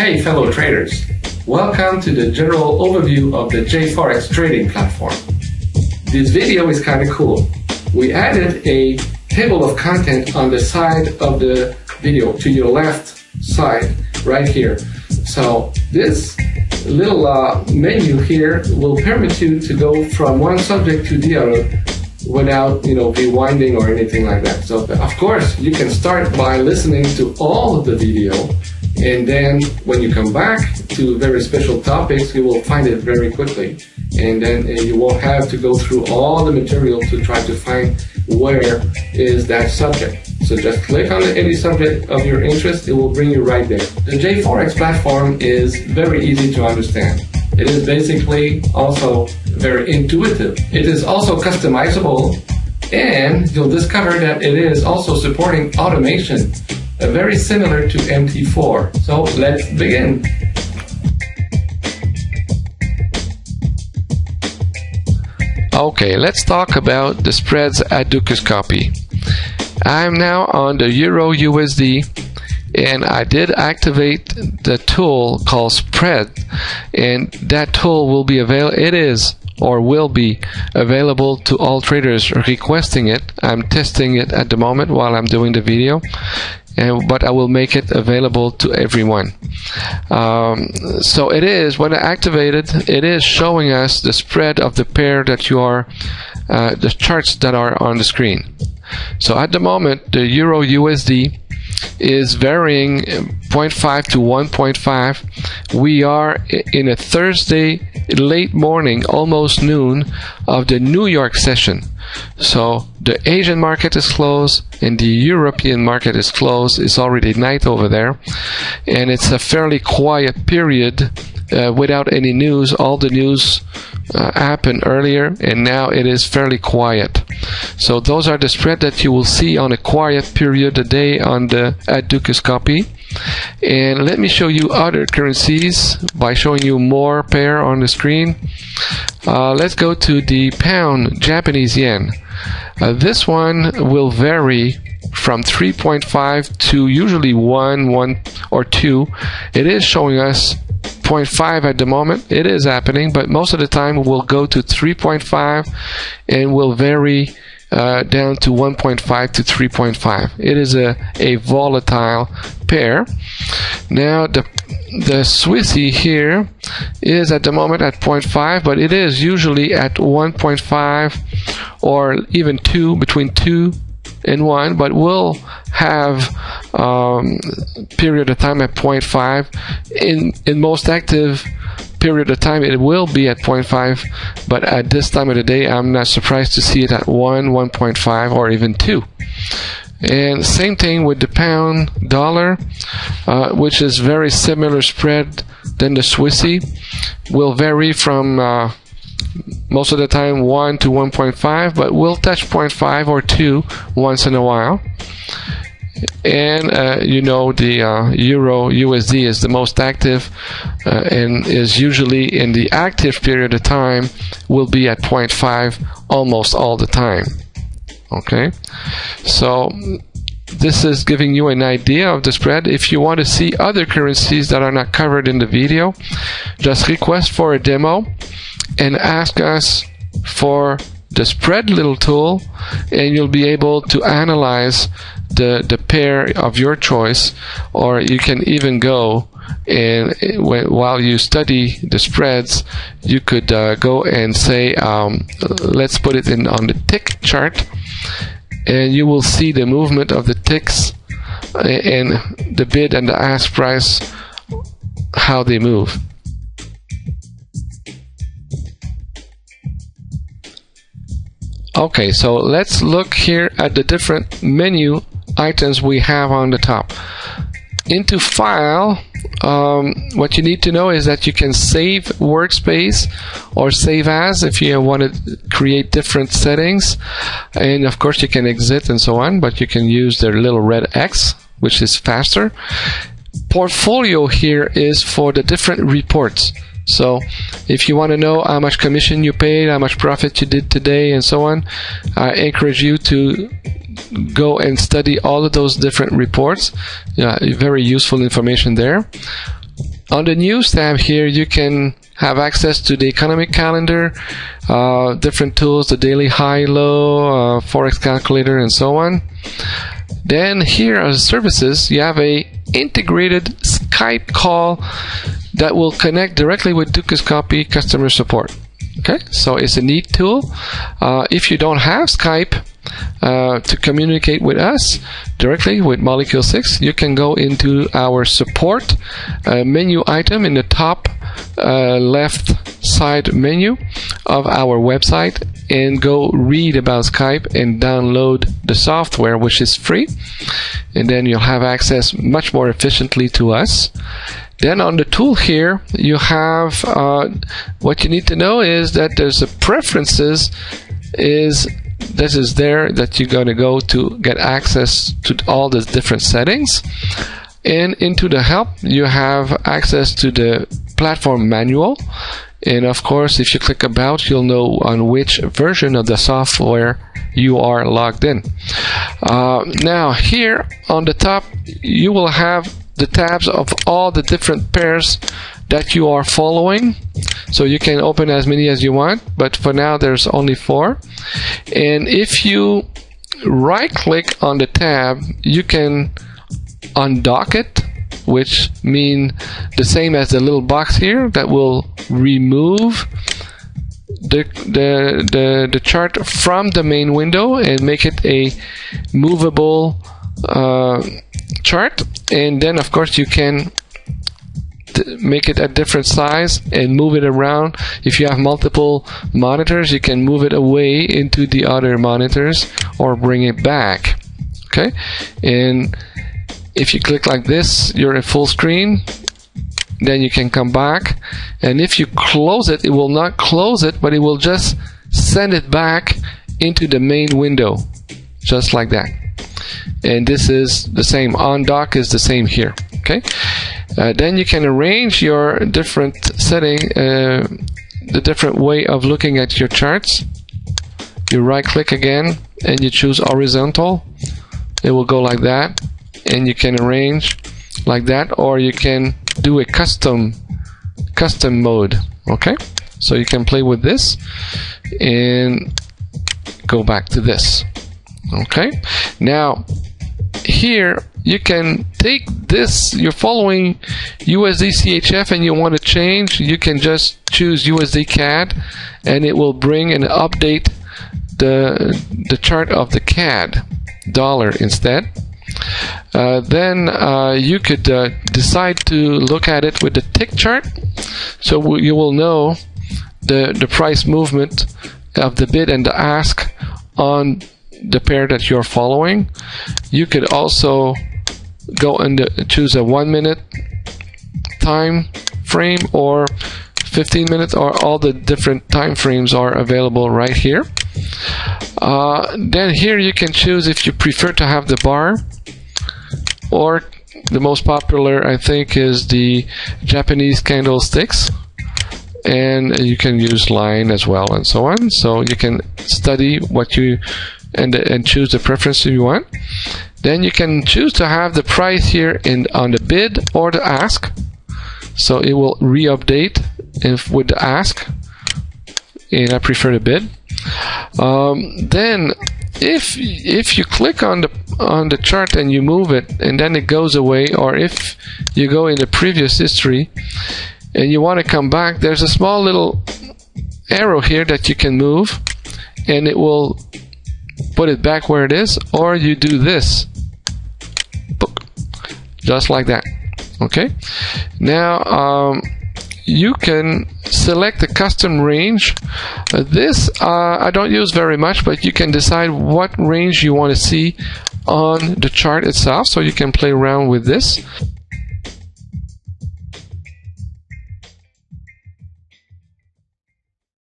Hey fellow traders, welcome to the general overview of the JForex trading platform. This video is kind of cool. We added a table of content on the side of the video, to your left side, right here. So this little menu here will permit you to go from one subject to the other without, rewinding or anything like that. So of course you can start by listening to all of the video, and then when you come back to very special topics, you will find it very quickly, and then you won't have to go through all the material to try to find where is that subject. So just click on any subject of your interest, it will bring you right there. The JForex platform is very easy to understand. It is basically also very intuitive. It is also customizable, and you'll discover that it is also supporting automation, very similar to MT4. So let's begin. Okay, let's talk about the spreads at Dukascopy. I'm now on the Euro USD, and I did activate the tool called Spread, and that tool will be available. It is or will be available to all traders requesting it. I'm testing it at the moment while I'm doing the video, but I will make it available to everyone. So it is, when I activate it, it is showing us the spread of the pair that you are, the charts that are on the screen. So at the moment, the Euro USD is varying 0.5 to 1.5. We are in a Thursday late morning, almost noon, of the New York session. So the Asian market is closed and the European market is closed. It's already night over there, and it's a fairly quiet period without any news. All the news happened earlier, and now it is fairly quiet. So those are the spread that you will see on a quiet period a day on the at Dukascopy. And let me show you other currencies by showing you more pair on the screen. Let's go to the pound Japanese yen. This one will vary from 3.5 to usually 1 or 2. It is showing us 0.5 at the moment. It is happening, but most of the time we'll go to 3.5 and will vary down to 1.5 to 3.5. It is a volatile pair. Now the Swissy here is at the moment at 0.5, but it is usually at 1.5 or even 2, between 2 and 1, but we'll have period of time at 0.5. In most active period of time it will be at 0.5, but at this time of the day I'm not surprised to see it at 1, 1.5 or even 2. And same thing with the pound dollar, which is very similar spread than the Swissy. Will vary from most of the time 1 to 1.5, but will touch 0.5 or 2 once in a while. And the Euro USD is the most active, and is usually in the active period of time will be at 0.5 almost all the time. Okay, so this is giving you an idea of the spread. If you want to see other currencies that are not covered in the video, just request for a demo and ask us for the spread little tool, and you'll be able to analyze the pair of your choice. Or you can even go and while you study the spreads, you could go and say, let's put it in on the tick chart, and you will see the movement of the ticks and the bid and the ask price, how they move. Okay, so let's look here at the different menu items we have on the top. Into File, what you need to know is that you can save workspace or save as if you want to create different settings, and of course you can exit and so on, but you can use the little red X, which is faster. Portfolio here is for the different reports. So if you want to know how much commission you paid, how much profit you did today, and so on, I encourage you to go and study all of those different reports. Very useful information there. On the News tab here, you can have access to the economic calendar, different tools, the daily high, low, forex calculator, and so on. Then here are the services. You have a integrated Skype call that will connect directly with Dukascopy customer support. Okay, so it's a neat tool. If you don't have Skype to communicate with us directly with Molecule 6, you can go into our support menu item in the top left side menu of our website and go read about Skype and download the software, which is free, and then you'll have access much more efficiently to us. Then on the tool here, you have what you need to know is that there's a preferences this is there that you're going to go to get access to all the different settings. And into the help, you have access to the platform manual. And of course, if you click about, you'll know on which version of the software you are logged in. Now here on the top, you will have the tabs of all the different pairs that you are following. So you can open as many as you want, but for now there's only 4. And if you right click on the tab, you can undock it, which means the same as the little box here that will remove the chart from the main window and make it a movable chart. And then of course you can make it a different size and move it around. If you have multiple monitors, you can move it away into the other monitors or bring it back. Okay, and if you click like this, you're in full screen. Then you can come back, and if you close it, it will not close it, but it will just send it back into the main window, just like that. And this is the same. Undock is the same here. Okay. Then you can arrange your different setting, the different way of looking at your charts. You right click again and you choose horizontal. It will go like that, and you can arrange like that, or you can do a custom mode. Okay, so you can play with this and go back to this. Okay, now here you can take this, you're following USD CHF and you want to change, you can just choose USD CAD and it will bring and update the chart of the CAD dollar instead. Then you could decide to look at it with the tick chart, so you will know the price movement of the bid and the ask on the pair that you're following. You could also go and choose a 1 minute time frame or 15 minutes, or all the different time frames are available right here. Then here you can choose if you prefer to have the bar, or the most popular I think is the Japanese candlesticks, and you can use line as well and so on. So you can study what you and choose the preference you want. Then you can choose to have the price here on the bid or the ask, so it will re-update with the ask, and I prefer the bid. Then if you click on the chart and you move it and then it goes away, or if you go in the previous history and you want to come back, there's a small little arrow here that you can move and it will put it back where it is, or you do this, just like that. Okay, now you can select the custom range. This I don't use very much, but you can decide what range you want to see on the chart itself, so you can play around with this.